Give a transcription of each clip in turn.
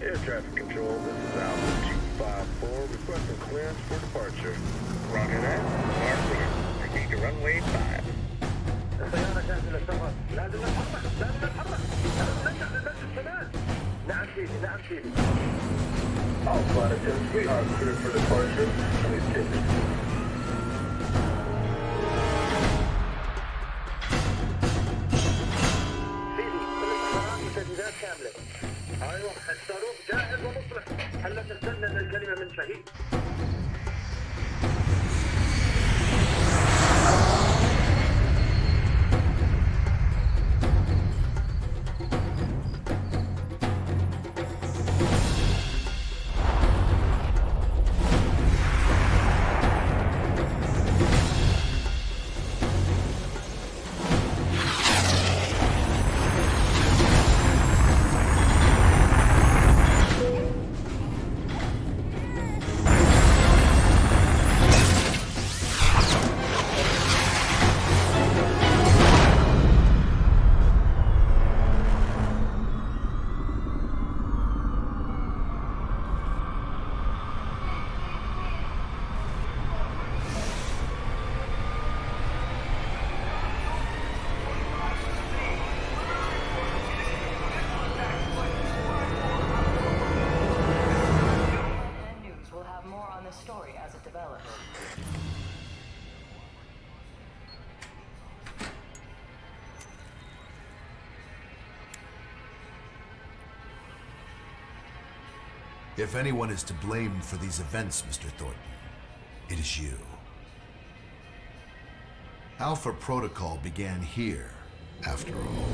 Air traffic control, this is Alpha 254, requesting clearance for departure. Roger that. Car clear. Proceed to runway 5. السيارة جاهزة للسفر. لازم نتحرك، لازم نتحرك. لازم نرجع للمسجد كمان. نعم سيدي، نعم سيدي. Alpha 2, we are clear for departure. Please take it. سيدي، الاستخبارات وتجهيزات كاملة. ايوه، الصاروخ جاهز ومصلح. هلا تستنى الكلمة من شهيد. Story as it develops. If anyone is to blame for these events, Mr. Thornton, it is you. Alpha Protocol began here, after all.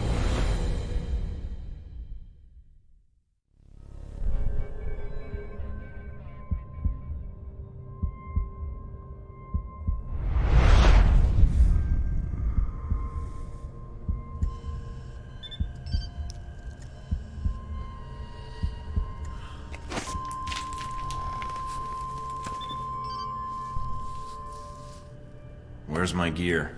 Where's my gear?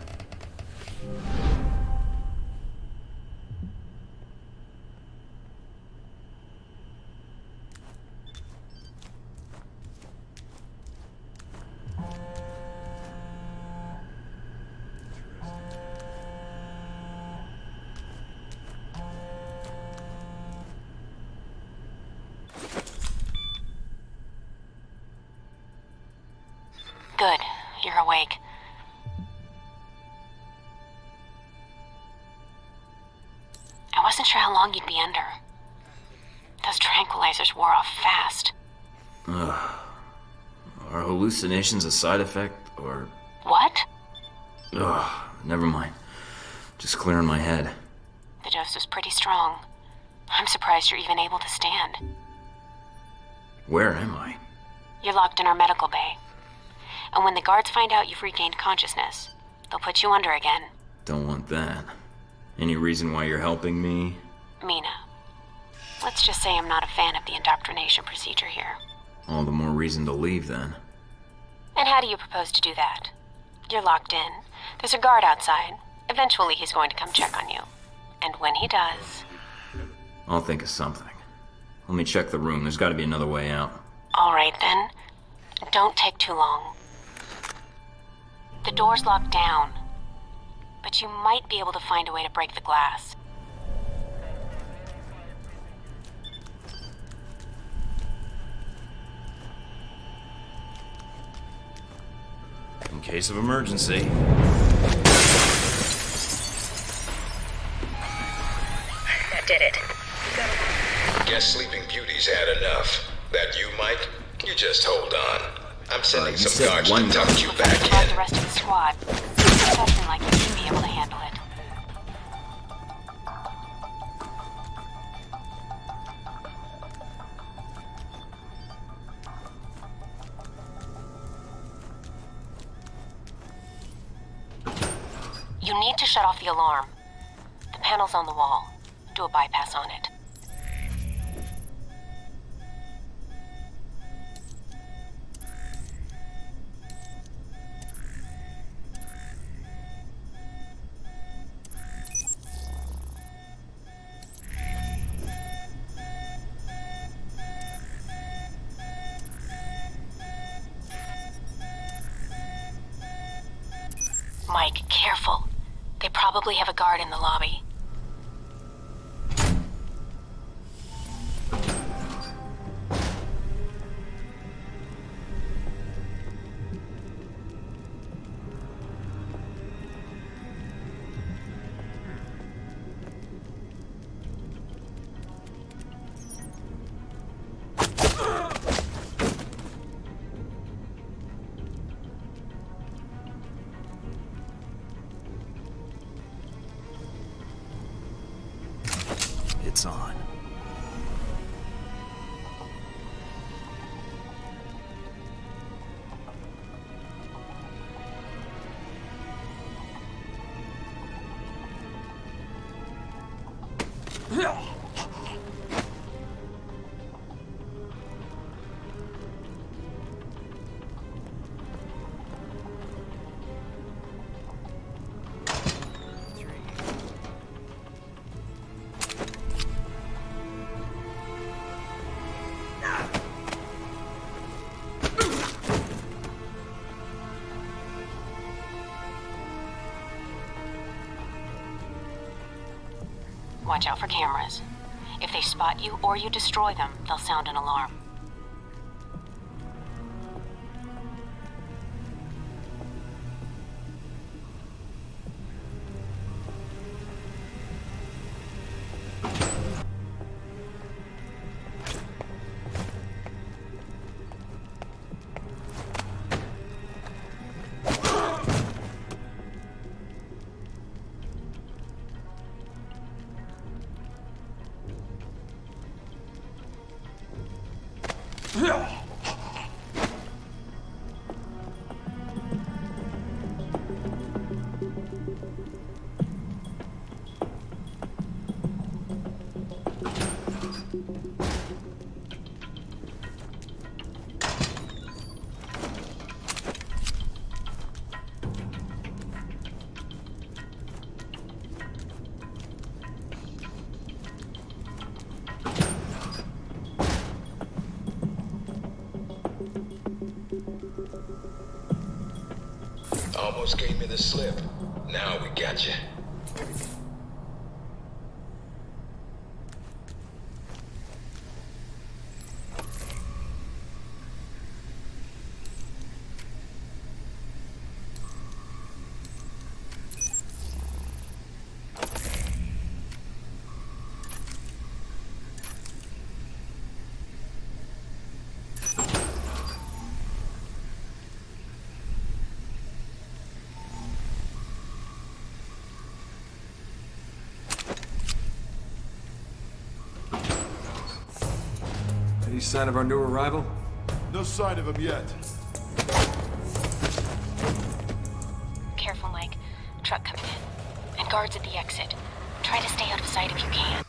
Good. You're awake. I wasn't sure how long you'd be under. Those tranquilizers wore off fast. Are hallucinations a side effect, or... What? Never mind. Just clearing my head. The dose was pretty strong. I'm surprised you're even able to stand. Where am I? You're locked in our medical bay. And when the guards find out you've regained consciousness, they'll put you under again. Don't want that. Any reason why you're helping me? Mina. Let's just say I'm not a fan of the indoctrination procedure here. All the more reason to leave, then. And how do you propose to do that? You're locked in. There's a guard outside. Eventually he's going to come check on you. And when he does... I'll think of something. Let me check the room. There's got to be another way out. All right, then. Don't take too long. The door's locked down, but you might be able to find a way to break the glass. In case of emergency. That did it. Guess Sleeping Beauty's had enough. That you, Mike? You just hold on. I'm sending some guards to tuck you back Like the in. rest of the squad. Something like you should be able to handle it. You need to shut off the alarm. The panel's on the wall. Do a bypass on it. Mike, careful. They probably have a guard in the lobby. It's on. Watch out for cameras. If they spot you or you destroy them, they'll sound an alarm. Almost gave me the slip. Now we got you. Any sign of our new arrival? No sign of him yet. Careful, Mike. Truck coming in. And guards at the exit. Try to stay out of sight if you can.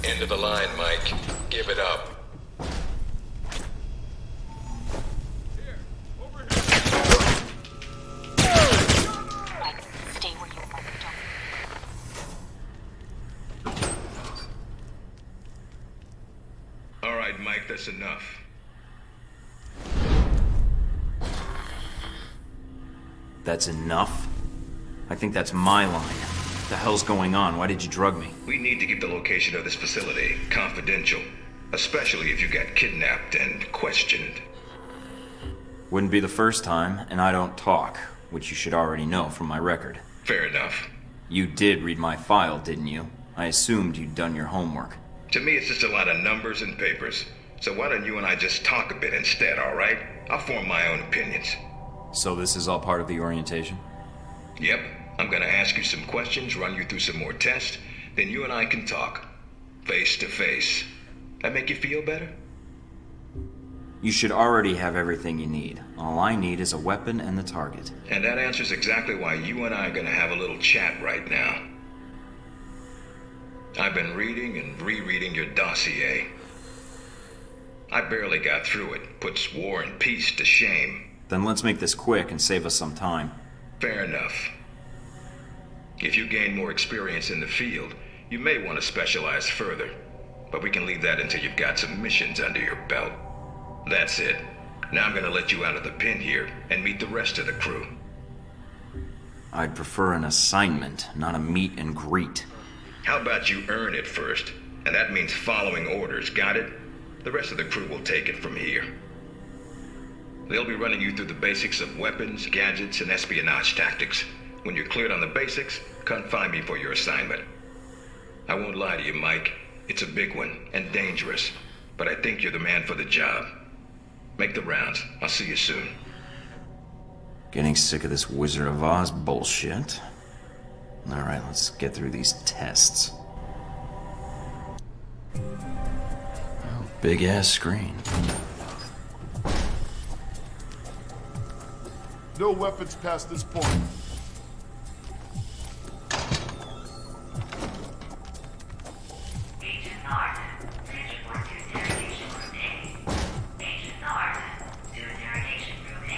End of the line, Mike. Give it up. Mike, stay where you are. Don't. right, Mike, that's enough. That's enough? I think that's my line. What the hell's going on? Why did you drug me? We need to keep the location of this facility confidential, especially if you got kidnapped and questioned. Wouldn't be the first time, and I don't talk, which you should already know from my record. Fair enough. You did read my file, didn't you? I assumed you'd done your homework. To me, it's just a lot of numbers and papers. So why don't you and I just talk a bit instead, all right? I'll form my own opinions. So this is all part of the orientation? Yep. I'm gonna ask you some questions, run you through some more tests, then you and I can talk. Face to face. That make you feel better? You should already have everything you need. All I need is a weapon and the target. And that answers exactly why you and I are gonna have a little chat right now. I've been reading and rereading your dossier. I barely got through it. Puts war and peace to shame. Then let's make this quick and save us some time. Fair enough. If you gain more experience in the field, you may want to specialize further. But we can leave that until you've got some missions under your belt. That's it. Now I'm gonna let you out of the pen here and meet the rest of the crew. I'd prefer an assignment, not a meet and greet. How about you earn it first? And that means following orders, got it? The rest of the crew will take it from here. They'll be running you through the basics of weapons, gadgets, and espionage tactics. When you're cleared on the basics, come find me for your assignment. I won't lie to you, Mike. It's a big one, and dangerous. But I think you're the man for the job. Make the rounds. I'll see you soon. Getting sick of this Wizard of Oz bullshit. Alright, let's get through these tests. Oh, big ass screen. No weapons past this point. Agent North, ready for interrogation room A. Agent North, to interrogation room A.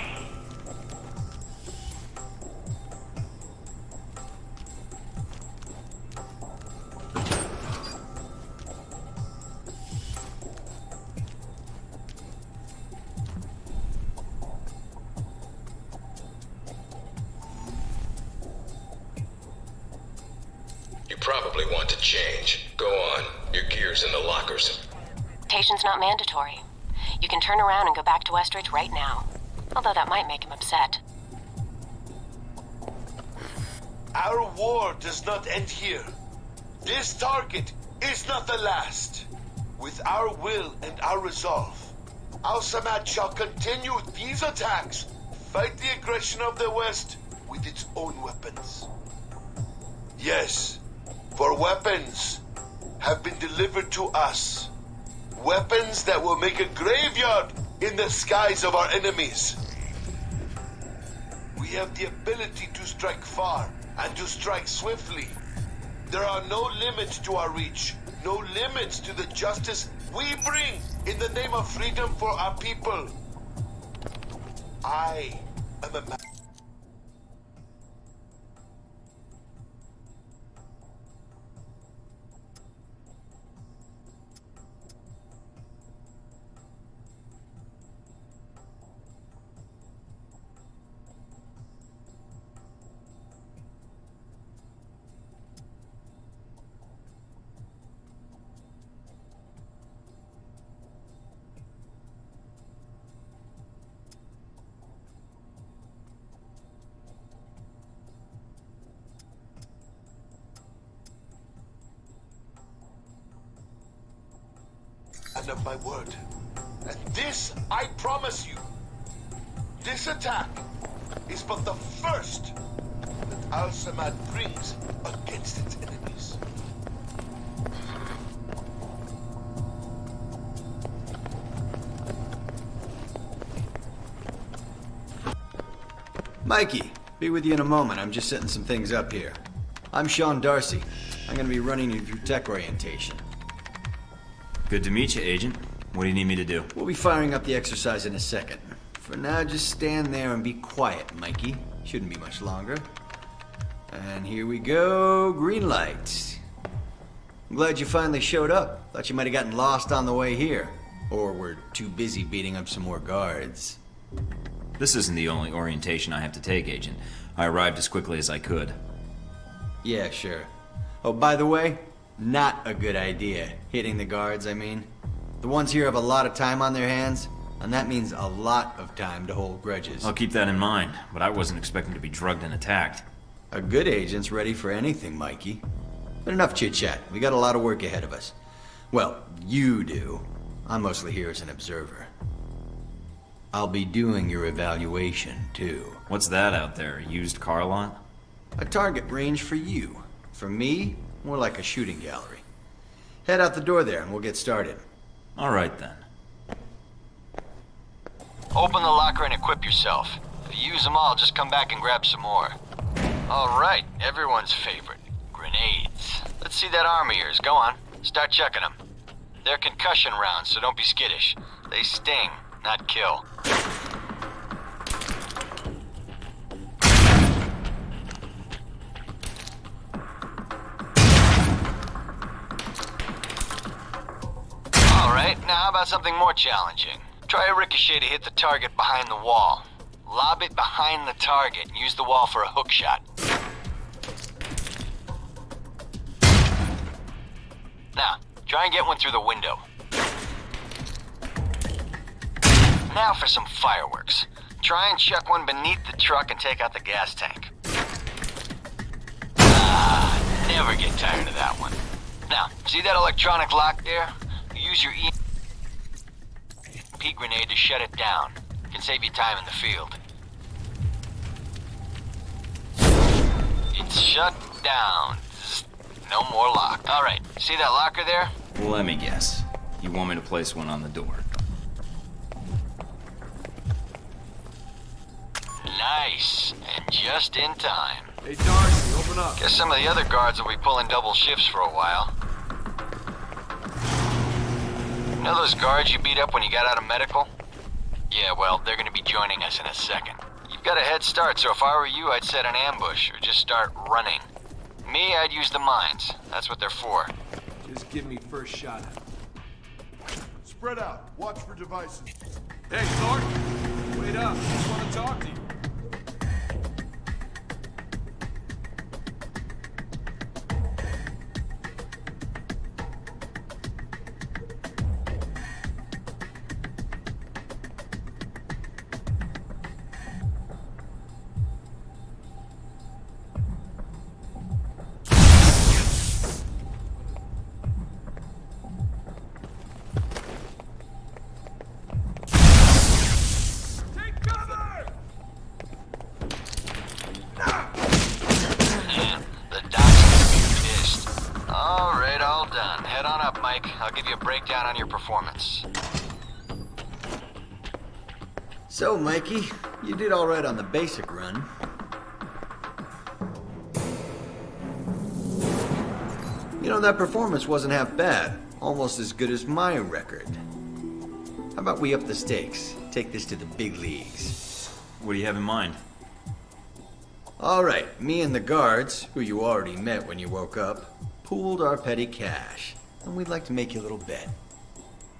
You probably want to change. Go on. Your gear's in the lockers. Rotation's not mandatory. You can turn around and go back to Westridge right now. Although that might make him upset. Our war does not end here. This target is not the last. With our will and our resolve, Al-Samad shall continue these attacks, fight the aggression of the West with its own weapons. Yes, for weapons have been delivered to us. Weapons that will make a graveyard in the skies of our enemies. We have the ability to strike far and to strike swiftly. There are no limits to our reach, no limits to the justice we bring in the name of freedom for our people. I am a man. And of my word. And this, I promise you, this attack is but the first that Al-Samad brings against its enemies. Mikey, be with you in a moment. I'm just setting some things up here. I'm Sean Darcy. I'm gonna be running you through tech orientation. Good to meet you, Agent. What do you need me to do? We'll be firing up the exercise in a second. For now, just stand there and be quiet, Mikey. Shouldn't be much longer. And here we go, green light. I'm glad you finally showed up. Thought you might have gotten lost on the way here. Or we're too busy beating up some more guards. This isn't the only orientation I have to take, Agent. I arrived as quickly as I could. Yeah, sure. Oh, by the way, not a good idea. Hitting the guards, I mean. The ones here have a lot of time on their hands, and that means a lot of time to hold grudges. I'll keep that in mind, but I wasn't expecting to be drugged and attacked. A good agent's ready for anything, Mikey. But enough chit-chat. We got a lot of work ahead of us. Well, you do. I'm mostly here as an observer. I'll be doing your evaluation, too. What's that out there, a used car lot? A target range for you. For me, more like a shooting gallery. Head out the door there and we'll get started. All right, then. Open the locker and equip yourself. If you use them all, just come back and grab some more. All right, everyone's favorite. Grenades. Let's see that arm of yours. Go on. Start checking them. They're concussion rounds, so don't be skittish. They sting, not kill. Alright, now how about something more challenging? Try a ricochet to hit the target behind the wall. Lob it behind the target and use the wall for a hook shot. Now, try and get one through the window. Now for some fireworks. Try and chuck one beneath the truck and take out the gas tank. Ah, never get tired of that one. Now, see that electronic lock there? Use your EMP grenade to shut it down. It can save you time in the field. It's shut down. No more lock. Alright, see that locker there? Well, let me guess. You want me to place one on the door? Nice. And just in time. Hey, Darcy, open up. Guess some of the other guards will be pulling double shifts for a while. You know those guards you beat up when you got out of medical? Yeah, well, they're gonna be joining us in a second. You've got a head start, so if I were you, I'd set an ambush, or just start running. Me, I'd use the mines. That's what they're for. Just give me first shot at it. Spread out. Watch for devices. Hey, Thornton! Wait up. I just want to talk to you. I'll give you a breakdown on your performance. So, Mikey, you did all right on the basic run. You know, that performance wasn't half bad. Almost as good as my record. How about we up the stakes? Take this to the big leagues. What do you have in mind? All right, me and the guards, who you already met when you woke up, pooled our petty cash. And we'd like to make you a little bet.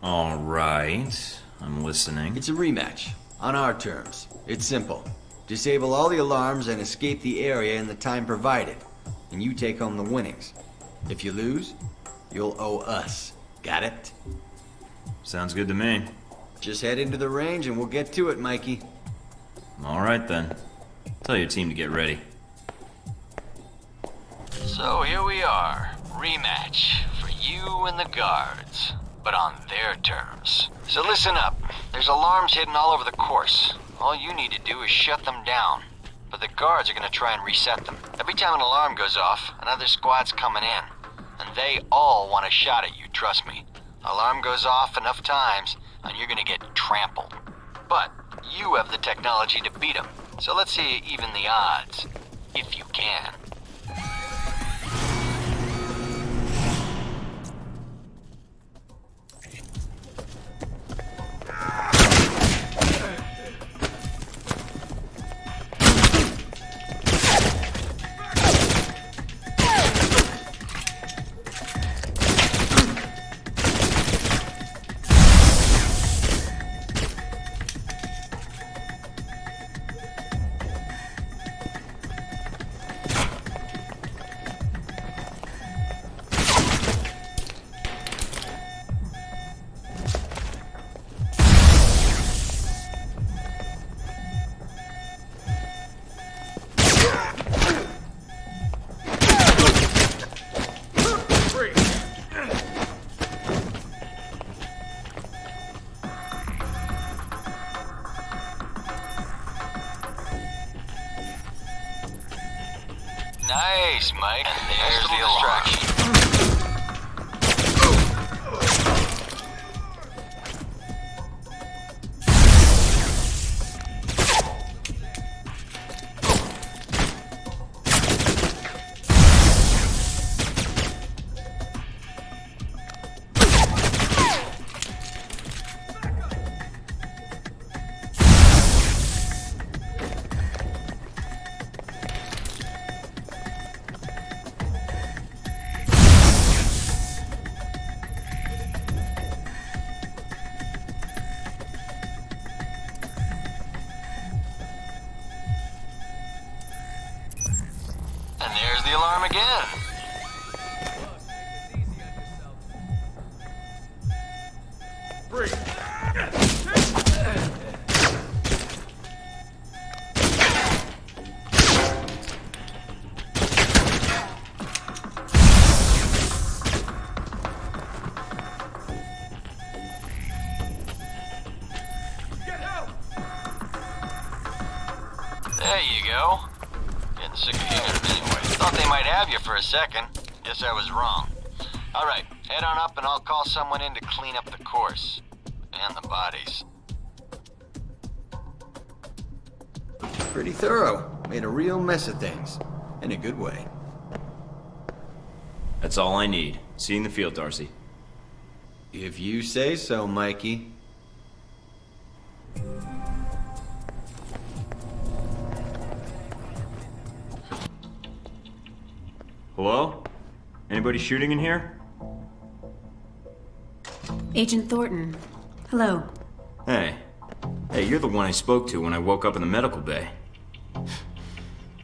All right. I'm listening. It's a rematch. On our terms. It's simple. Disable all the alarms and escape the area in the time provided. And you take home the winnings. If you lose, you'll owe us. Got it? Sounds good to me. Just head into the range and we'll get to it, Mikey. All right, then. Tell your team to get ready. So here we are. Rematch. You and the guards, but on their terms. So listen up. There's alarms hidden all over the course. All you need to do is shut them down. But the guards are gonna try and reset them. Every time an alarm goes off, another squad's coming in. And they all want a shot at you, trust me. Alarm goes off enough times, and you're gonna get trampled. But you have the technology to beat them. So let's see you even the odds. If you can. case, Mike. And there's the distraction. And there's the alarm again. There you go. Getting sick of hearing it anyway. Thought they might have you for a second. Guess I was wrong. All right, head on up and I'll call someone in to clean up the course. And the bodies. Pretty thorough. Made a real mess of things. In a good way. That's all I need. See you in the field, Darcy. If you say so, Mikey. Hello? Anybody shooting in here? Agent Thornton. Hello. Hey. Hey, you're the one I spoke to when I woke up in the medical bay.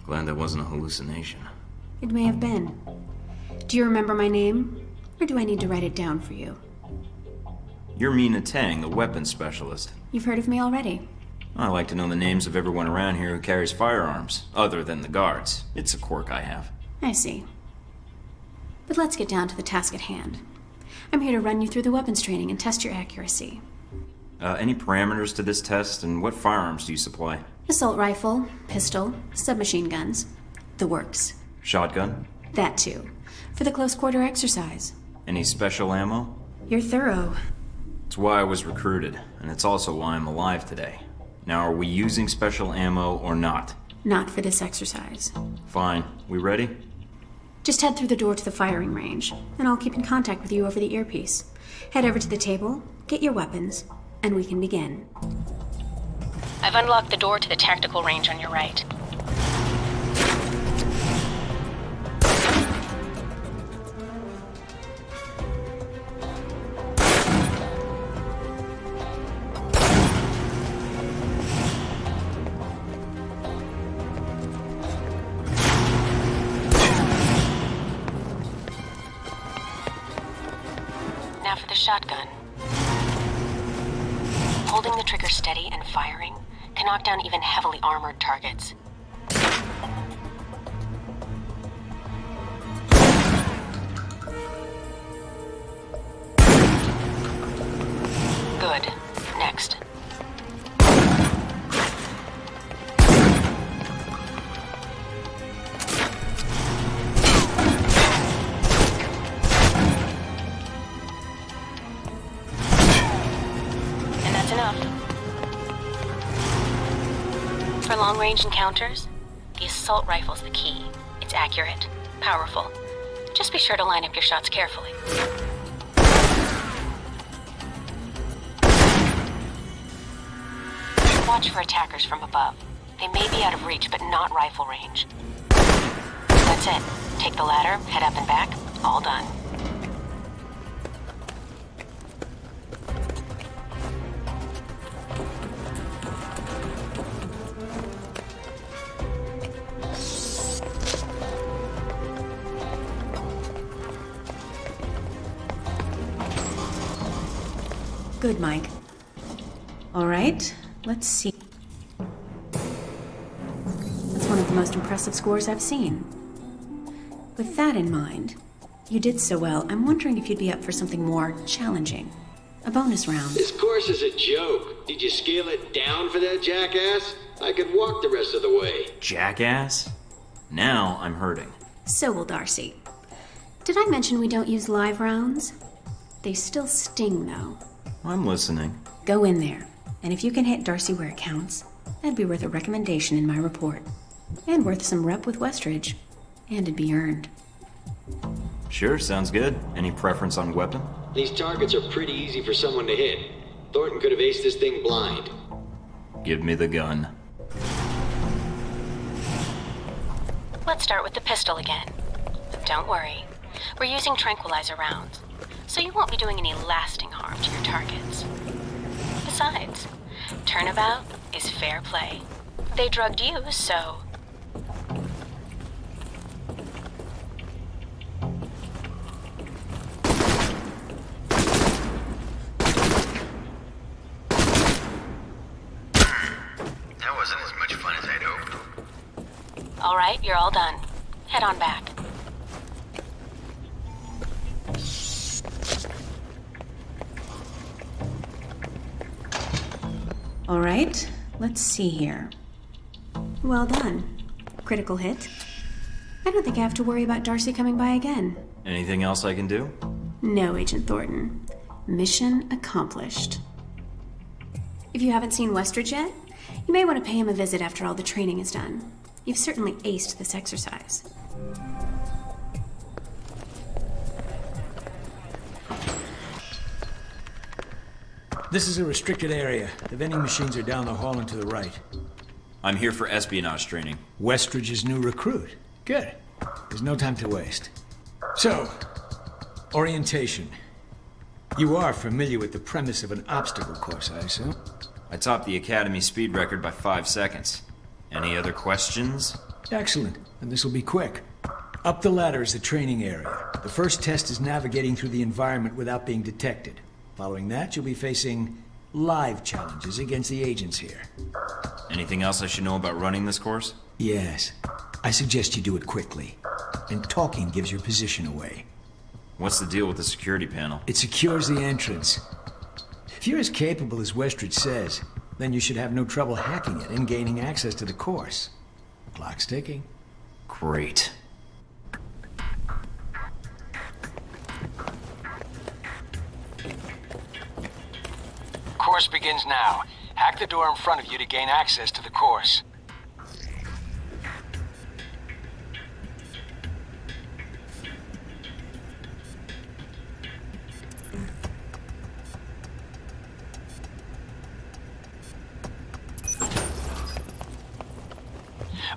Glad that wasn't a hallucination. It may have been. Do you remember my name? Or do I need to write it down for you? You're Mina Tang, the weapons specialist. You've heard of me already. I like to know the names of everyone around here who carries firearms, other than the guards. It's a quirk I have. I see. But let's get down to the task at hand. I'm here to run you through the weapons training and test your accuracy. Any parameters to this test, and what firearms do you supply? Assault rifle, pistol, submachine guns. The works. Shotgun? That too. For the close quarter exercise. Any special ammo? You're thorough. It's why I was recruited, and it's also why I'm alive today. Now, are we using special ammo or not? Not for this exercise. Fine. We ready? Just head through the door to the firing range, and I'll keep in contact with you over the earpiece. Head over to the table, get your weapons, and we can begin. I've unlocked the door to the tactical range on your right. Now for the shotgun. Holding the trigger steady and firing can knock down even heavily armored targets. Good. Next. Enough. For long-range encounters, the assault rifle's the key. It's accurate, powerful. Just be sure to line up your shots carefully. Watch for attackers from above. They may be out of reach, but not rifle range. That's it. Take the ladder, head up and back, all done. Good, Mike. All right, let's see. That's one of the most impressive scores I've seen. With that in mind, you did so well, I'm wondering if you'd be up for something more challenging. A bonus round. This course is a joke. Did you scale it down for that jackass? I could walk the rest of the way. Jackass? Now I'm hurting. So will Darcy. Did I mention we don't use live rounds? They still sting, though. I'm listening. Go in there, and if you can hit Darcy where it counts, that'd be worth a recommendation in my report. And worth some rep with Westridge. And it'd be earned. Sure, sounds good. Any preference on weapon? These targets are pretty easy for someone to hit. Thornton could have aced this thing blind. Give me the gun. Let's start with the pistol again. Don't worry. We're using tranquilizer rounds, so you won't be doing any lasting harm to your targets. Besides, turnabout is fair play. They drugged you, so... That wasn't as much fun as I'd hoped. All right, you're all done. Head on back. All right, let's see here. Well done. Critical hit. I don't think I have to worry about Darcy coming by again. Anything else I can do? No, Agent Thornton. Mission accomplished. If you haven't seen Westridge yet, you may want to pay him a visit after all the training is done. You've certainly aced this exercise. This is a restricted area. The vending machines are down the hall and to the right. I'm here for espionage training. Westridge's new recruit. Good. There's no time to waste. So, orientation. You are familiar with the premise of an obstacle course, I assume? I topped the Academy speed record by 5 seconds. Any other questions? Excellent. And this will be quick. Up the ladder is the training area. The first test is navigating through the environment without being detected. Following that, you'll be facing live challenges against the agents here. Anything else I should know about running this course? Yes. I suggest you do it quickly. And talking gives your position away. What's the deal with the security panel? It secures the entrance. If you're as capable as Westridge says, then you should have no trouble hacking it and gaining access to the course. Clock's ticking. Great. Course begins now. Hack the door in front of you to gain access to the course.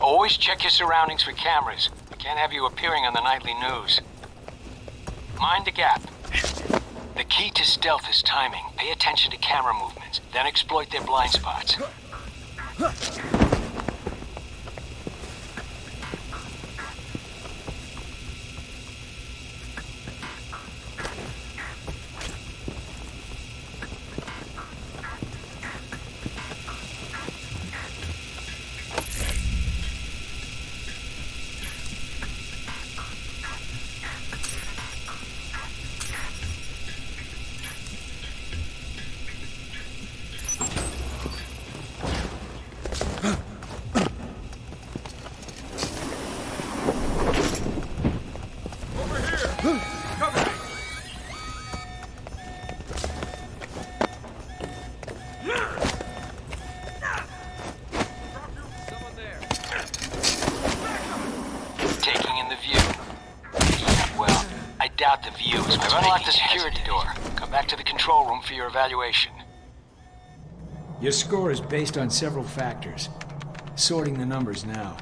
Always check your surroundings for cameras. We can't have you appearing on the nightly news. Mind the gap. The key to stealth is timing. Pay attention to camera movements, then exploit their blind spots. The views. I've unlocked the security door. Come back to the control room for your evaluation. Your score is based on several factors. Sorting the numbers now.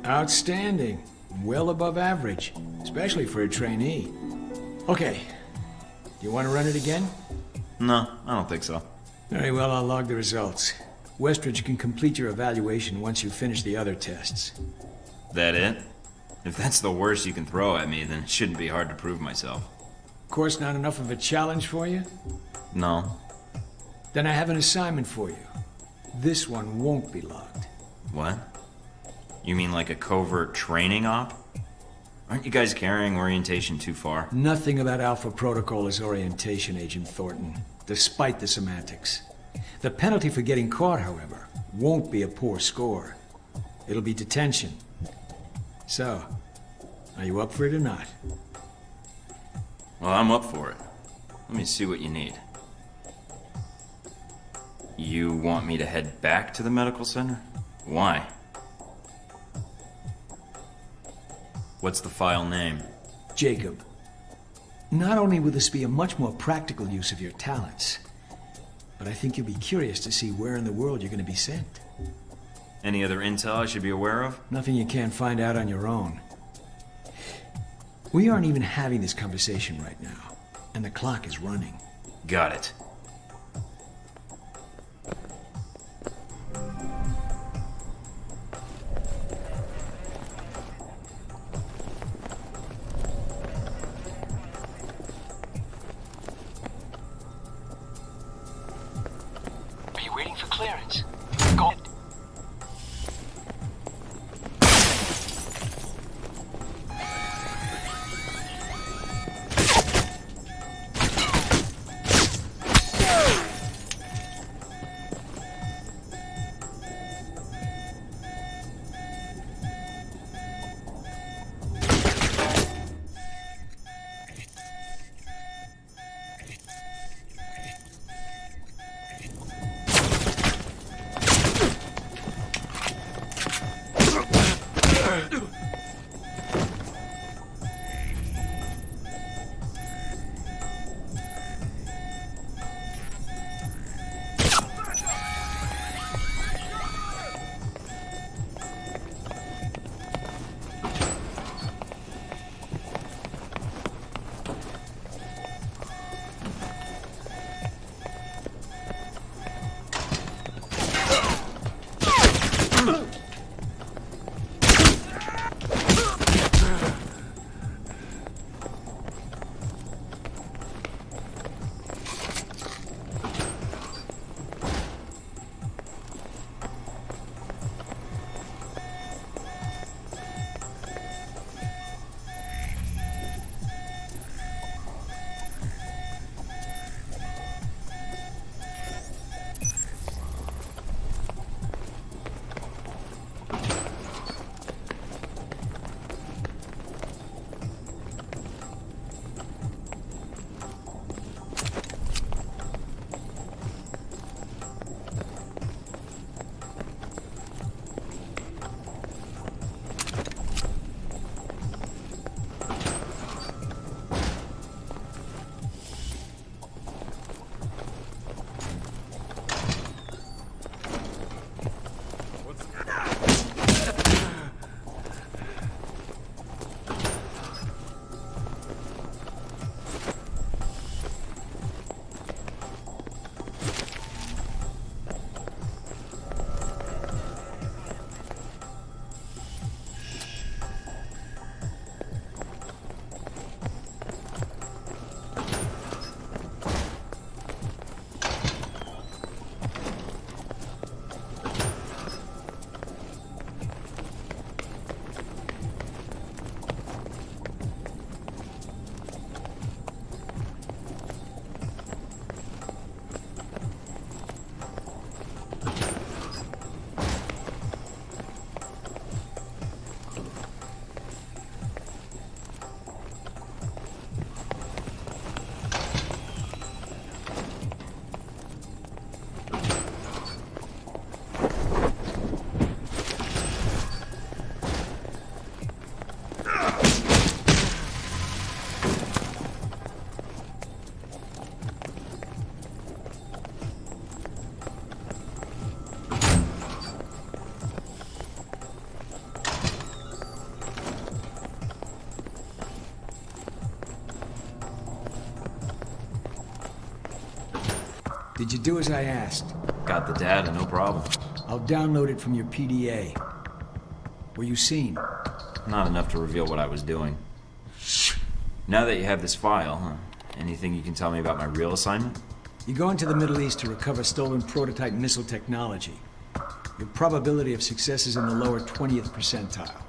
Outstanding. Well above average, especially for a trainee. Okay. Do you want to run it again? No, I don't think so. Very well, I'll log the results. Westridge can complete your evaluation once you finish the other tests. That it? If that's the worst you can throw at me, then it shouldn't be hard to prove myself. Course not enough of a challenge for you? No. Then I have an assignment for you. This one won't be logged. What? You mean like a covert training op? Aren't you guys carrying orientation too far? Nothing about Alpha Protocol is orientation, Agent Thornton, despite the semantics. The penalty for getting caught, however, won't be a poor score. It'll be detention. So, are you up for it or not? Well, I'm up for it. Let me see what you need. You want me to head back to the medical center? Why? What's the file name? Jacob. Not only will this be a much more practical use of your talents, but I think you'll be curious to see where in the world you're going to be sent. Any other intel I should be aware of? Nothing you can't find out on your own. We aren't even having this conversation right now, and the clock is running. Got it. Are you waiting for clearance? Go ahead. Did you do as I asked? Got the data, no problem. I'll download it from your PDA. Were you seen? Not enough to reveal what I was doing. Now that you have this file, anything you can tell me about my real assignment? You go into the Middle East to recover stolen prototype missile technology. Your probability of success is in the lower 20th percentile.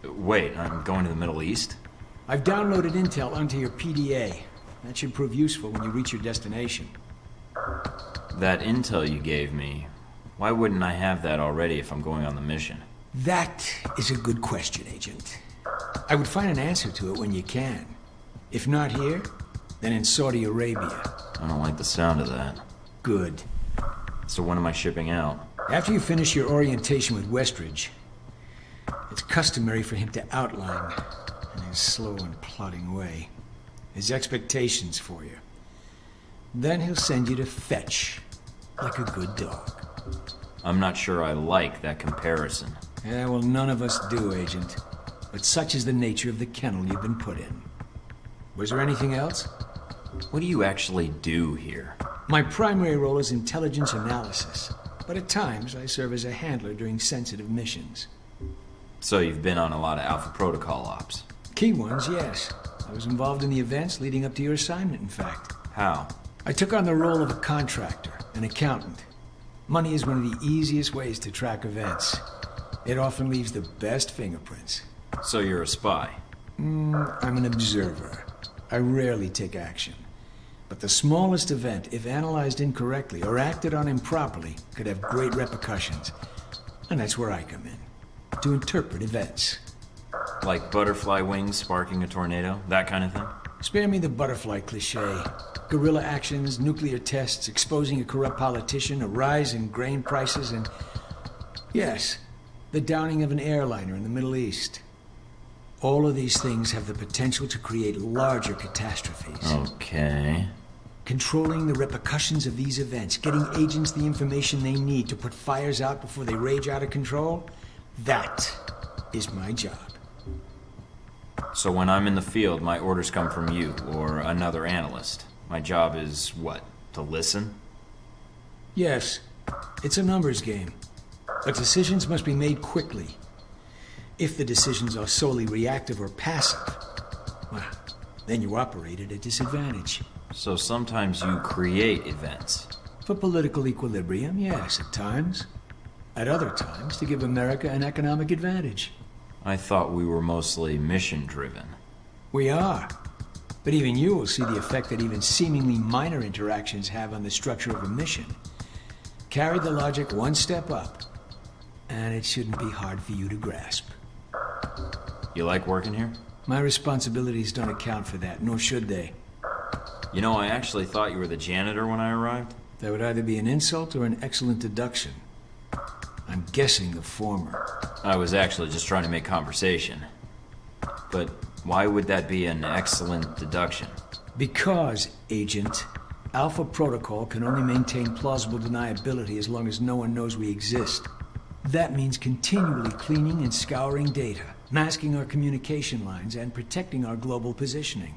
Wait, I'm going to the Middle East? I've downloaded intel onto your PDA. That should prove useful when you reach your destination. That intel you gave me, Why wouldn't I have that already if I'm going on the mission? That is a good question, Agent. I would find an answer to it when you can. If not here, then in Saudi Arabia. I don't like the sound of that. Good. So when am I shipping out? After you finish your orientation with Westridge, it's customary for him to outline, in his slow and plodding way, his expectations for you. Then he'll send you to fetch, like a good dog. I'm not sure I like that comparison. Yeah, well, none of us do, Agent. But such is the nature of the kennel you've been put in. Was there anything else? What do you actually do here? My primary role is intelligence analysis, but at times I serve as a handler during sensitive missions. So you've been on a lot of Alpha Protocol ops? Key ones, yes. I was involved in the events leading up to your assignment, in fact. How? I took on the role of a contractor, an accountant. Money is one of the easiest ways to track events. It often leaves the best fingerprints. So you're a spy? I'm an observer. I rarely take action. But the smallest event, if analyzed incorrectly or acted on improperly, could have great repercussions. And that's where I come in, to interpret events. Like butterfly wings sparking a tornado? That kind of thing? Spare me the butterfly cliché. Guerrilla actions, nuclear tests, exposing a corrupt politician, a rise in grain prices, and... yes, the downing of an airliner in the Middle East. All of these things have the potential to create larger catastrophes. Okay. Controlling the repercussions of these events, getting agents the information they need to put fires out before they rage out of control, that is my job. So when I'm in the field, my orders come from you, or another analyst. My job is, what, to listen? Yes, it's a numbers game. But decisions must be made quickly. If the decisions are solely reactive or passive, well, then you operate at a disadvantage. So sometimes you create events? For political equilibrium, yes, at times. At other times, to give America an economic advantage. I thought we were mostly mission-driven. We are. But even you will see the effect that even seemingly minor interactions have on the structure of a mission. Carry the logic one step up, and it shouldn't be hard for you to grasp. You like working here? My responsibilities don't account for that, nor should they. You know, I actually thought you were the janitor when I arrived. That would either be an insult or an excellent deduction. I'm guessing the former. I was actually just trying to make conversation. But why would that be an excellent deduction? Because, Agent, Alpha Protocol can only maintain plausible deniability as long as no one knows we exist. That means continually cleaning and scouring data, masking our communication lines, and protecting our global positioning.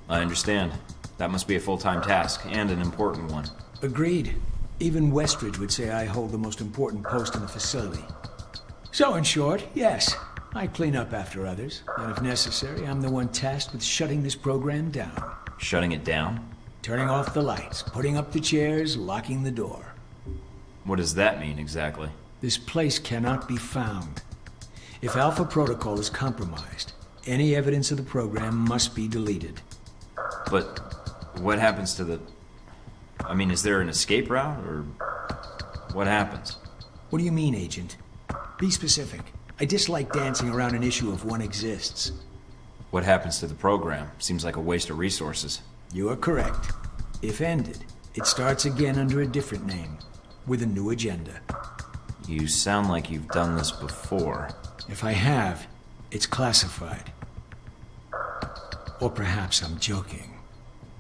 I understand. That must be a full-time task, and an important one. Agreed. Even Westridge would say I hold the most important post in the facility. So in short, yes, I clean up after others, and if necessary, I'm the one tasked with shutting this program down. Shutting it down? Turning off the lights, putting up the chairs, locking the door. What does that mean exactly? This place cannot be found. If Alpha Protocol is compromised, any evidence of the program must be deleted. But what happens to the... I mean, is there an escape route, or what happens? What do you mean, Agent? Be specific. I dislike dancing around an issue if one exists. What happens to the program? Seems like a waste of resources. You are correct. If ended, it starts again under a different name, with a new agenda. You sound like you've done this before. If I have, it's classified. Or perhaps I'm joking.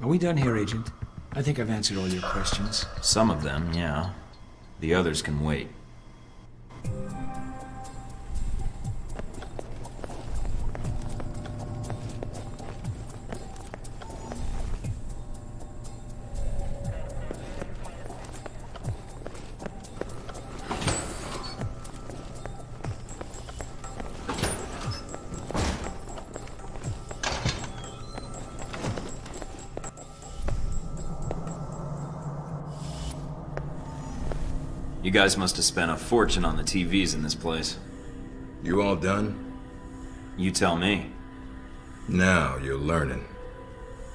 Are we done here, Agent? I think I've answered all your questions. Some of them, yeah. The others can wait. You guys must have spent a fortune on the TVs in this place. You all done? You tell me. Now you're learning.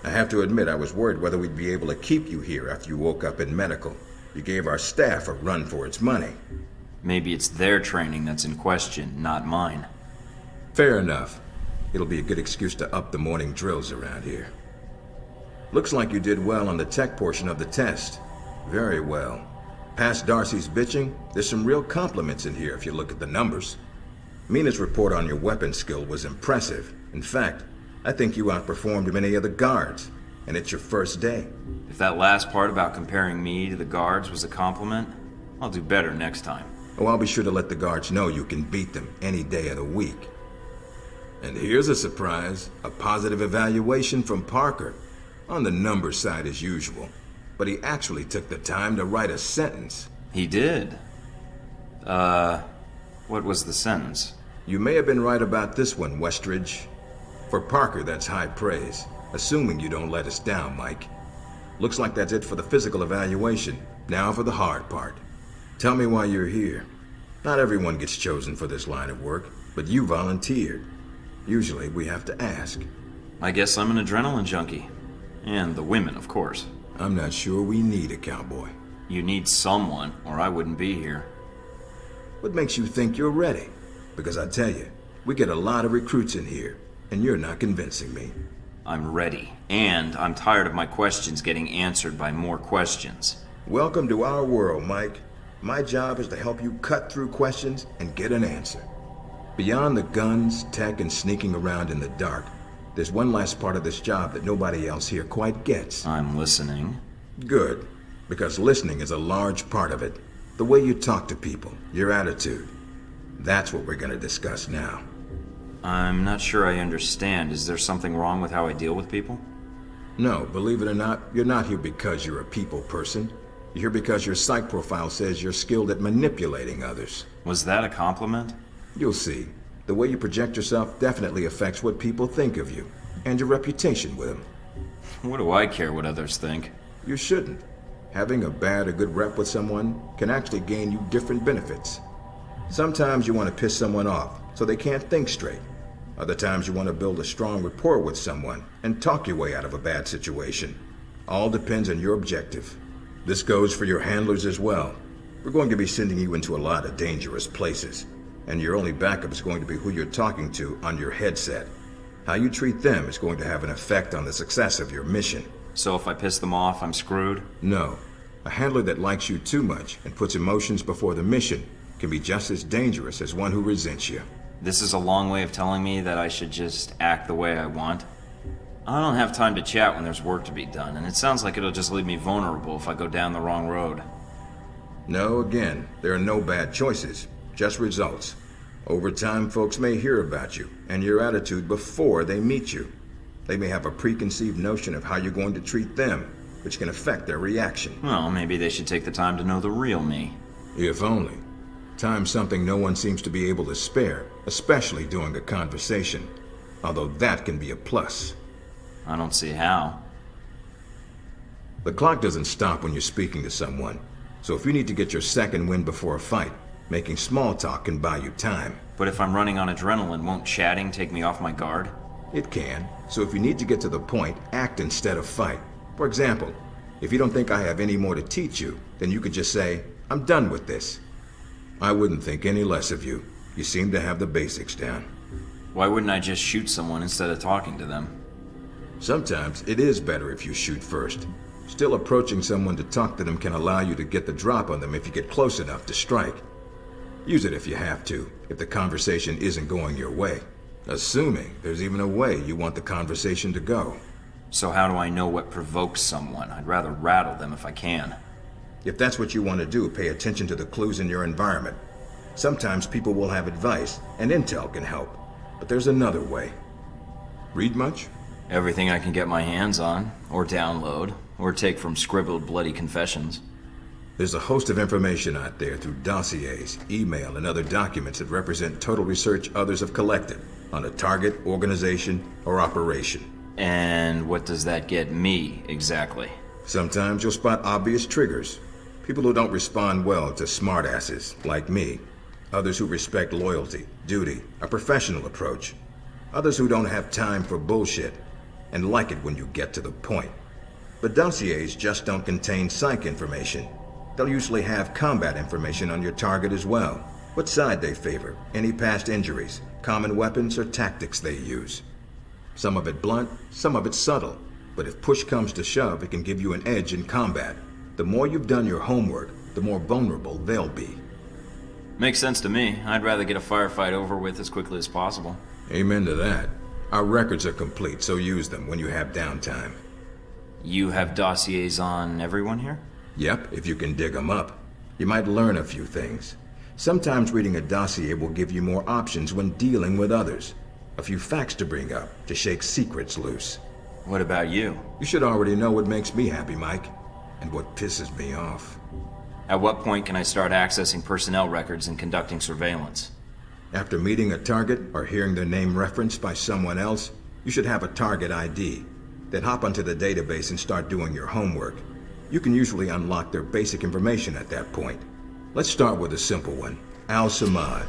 I have to admit, I was worried whether we'd be able to keep you here after you woke up in medical. You gave our staff a run for its money. Maybe it's their training that's in question, not mine. Fair enough. It'll be a good excuse to up the morning drills around here. Looks like you did well on the tech portion of the test. Very well. Past Darcy's bitching, there's some real compliments in here if you look at the numbers. Mina's report on your weapon skill was impressive. In fact, I think you outperformed many of the guards, and it's your first day. If that last part about comparing me to the guards was a compliment, I'll do better next time. Oh, I'll be sure to let the guards know you can beat them any day of the week. And here's a surprise, a positive evaluation from Parker. On the numbers side as usual, but he actually took the time to write a sentence. He did? What was the sentence? You may have been right about this one, Westridge. For Parker, that's high praise, assuming you don't let us down, Mike. Looks like that's it for the physical evaluation. Now for the hard part. Tell me why you're here. Not everyone gets chosen for this line of work, but you volunteered. Usually we have to ask. I guess I'm an adrenaline junkie. And the women, of course. I'm not sure we need a cowboy. You need someone, or I wouldn't be here. What makes you think you're ready? Because I tell you, we get a lot of recruits in here, and you're not convincing me. I'm ready, and I'm tired of my questions getting answered by more questions. Welcome to our world, Mike. My job is to help you cut through questions and get an answer. Beyond the guns, tech, and sneaking around in the dark, there's one last part of this job that nobody else here quite gets. I'm listening. Good, because listening is a large part of it. The way you talk to people, your attitude. That's what we're going to discuss now. I'm not sure I understand. Is there something wrong with how I deal with people? No, believe it or not, you're not here because you're a people person. You're here because your psych profile says you're skilled at manipulating others. Was that a compliment? You'll see. The way you project yourself definitely affects what people think of you, and your reputation with them. What do I care what others think? You shouldn't. Having a bad or good rep with someone can actually gain you different benefits. Sometimes you want to piss someone off so they can't think straight. Other times you want to build a strong rapport with someone and talk your way out of a bad situation. All depends on your objective. This goes for your handlers as well. We're going to be sending you into a lot of dangerous places, and your only backup is going to be who you're talking to on your headset. How you treat them is going to have an effect on the success of your mission. So if I piss them off, I'm screwed? No. A handler that likes you too much and puts emotions before the mission can be just as dangerous as one who resents you. This is a long way of telling me that I should just act the way I want. I don't have time to chat when there's work to be done, and it sounds like it'll just leave me vulnerable if I go down the wrong road. No, again, there are no bad choices, just results. Over time, folks may hear about you and your attitude before they meet you. They may have a preconceived notion of how you're going to treat them, which can affect their reaction. Well, maybe they should take the time to know the real me. If only. Time's something no one seems to be able to spare, especially during a conversation. Although that can be a plus. I don't see how. The clock doesn't stop when you're speaking to someone. So if you need to get your second win before a fight, making small talk can buy you time. But if I'm running on adrenaline, won't chatting take me off my guard? It can. So if you need to get to the point, act instead of fight. For example, if you don't think I have any more to teach you, then you could just say, I'm done with this. I wouldn't think any less of you. You seem to have the basics down. Why wouldn't I just shoot someone instead of talking to them? Sometimes it is better if you shoot first. Still, approaching someone to talk to them can allow you to get the drop on them if you get close enough to strike. Use it if you have to, if the conversation isn't going your way. Assuming there's even a way you want the conversation to go. So how do I know what provokes someone? I'd rather rattle them if I can. If that's what you want to do, pay attention to the clues in your environment. Sometimes people will have advice, and intel can help. But there's another way. Read much? Everything I can get my hands on, or download, or take from scribbled bloody confessions. There's a host of information out there through dossiers, email, and other documents that represent total research others have collected on a target, organization, or operation. And what does that get me, exactly? Sometimes you'll spot obvious triggers. People who don't respond well to smartasses, like me. Others who respect loyalty, duty, a professional approach. Others who don't have time for bullshit, and like it when you get to the point. But dossiers just don't contain psych information. They'll usually have combat information on your target as well. What side they favor, any past injuries, common weapons or tactics they use. Some of it blunt, some of it subtle. But if push comes to shove, it can give you an edge in combat. The more you've done your homework, the more vulnerable they'll be. Makes sense to me. I'd rather get a firefight over with as quickly as possible. Amen to that. Our records are complete, so use them when you have downtime. You have dossiers on everyone here? Yep, if you can dig them up. You might learn a few things. Sometimes reading a dossier will give you more options when dealing with others. A few facts to bring up, to shake secrets loose. What about you? You should already know what makes me happy, Mike, and what pisses me off. At what point can I start accessing personnel records and conducting surveillance? After meeting a target or hearing their name referenced by someone else, you should have a target ID. Then hop onto the database and start doing your homework. You can usually unlock their basic information at that point. Let's start with a simple one. Al-Samad.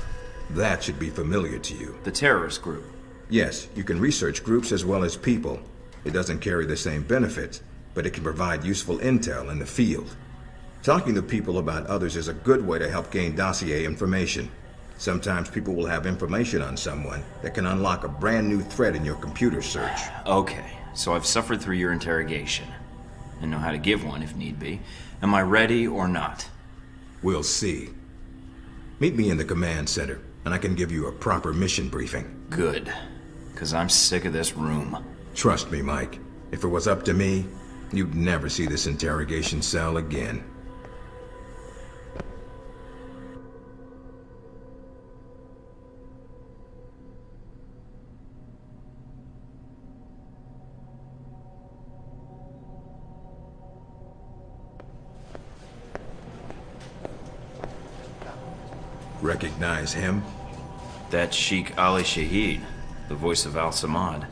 That should be familiar to you. The terrorist group? Yes, you can research groups as well as people. It doesn't carry the same benefits, but it can provide useful intel in the field. Talking to people about others is a good way to help gain dossier information. Sometimes people will have information on someone that can unlock a brand new thread in your computer search. Okay, so I've suffered through your interrogation and know how to give one if need be. Am I ready or not? We'll see. Meet me in the command center, and I can give you a proper mission briefing. Good, because I'm sick of this room. Trust me, Mike. If it was up to me, you'd never see this interrogation cell again. Recognize him? That's Sheikh Ali Shahid, the voice of Al-Samad.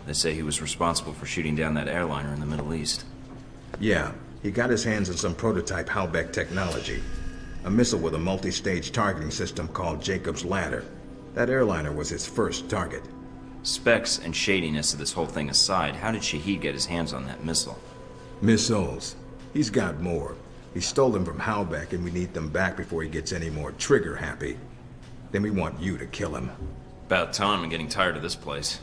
They say he was responsible for shooting down that airliner in the Middle East. Yeah, he got his hands on some prototype Halbeck technology. A missile with a multi-stage targeting system called Jacob's Ladder. That airliner was his first target. Specs and shadiness of this whole thing aside, how did Shahid get his hands on that missile? Missiles. He's got more. He stole them from Halbeck, and we need them back before he gets any more trigger-happy. Then we want you to kill him. About time. I'm getting tired of this place.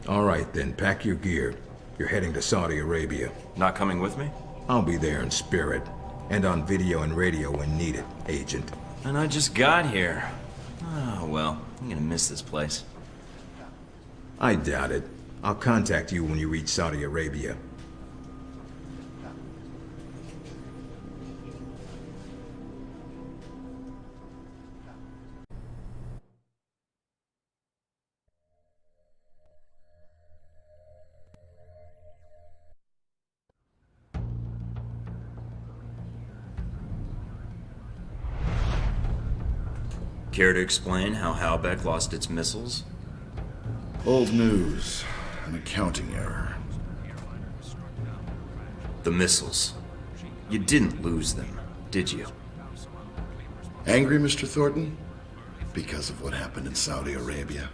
All right, then. Pack your gear. You're heading to Saudi Arabia. Not coming with me? I'll be there in spirit. And on video and radio when needed, Agent. And I just got here. Oh, well. I'm gonna miss this place. I doubt it. I'll contact you when you reach Saudi Arabia. Care to explain how Halbeck lost its missiles? Old news. An accounting error. The missiles. You didn't lose them, did you? Angry, Mr. Thornton? Because of what happened in Saudi Arabia?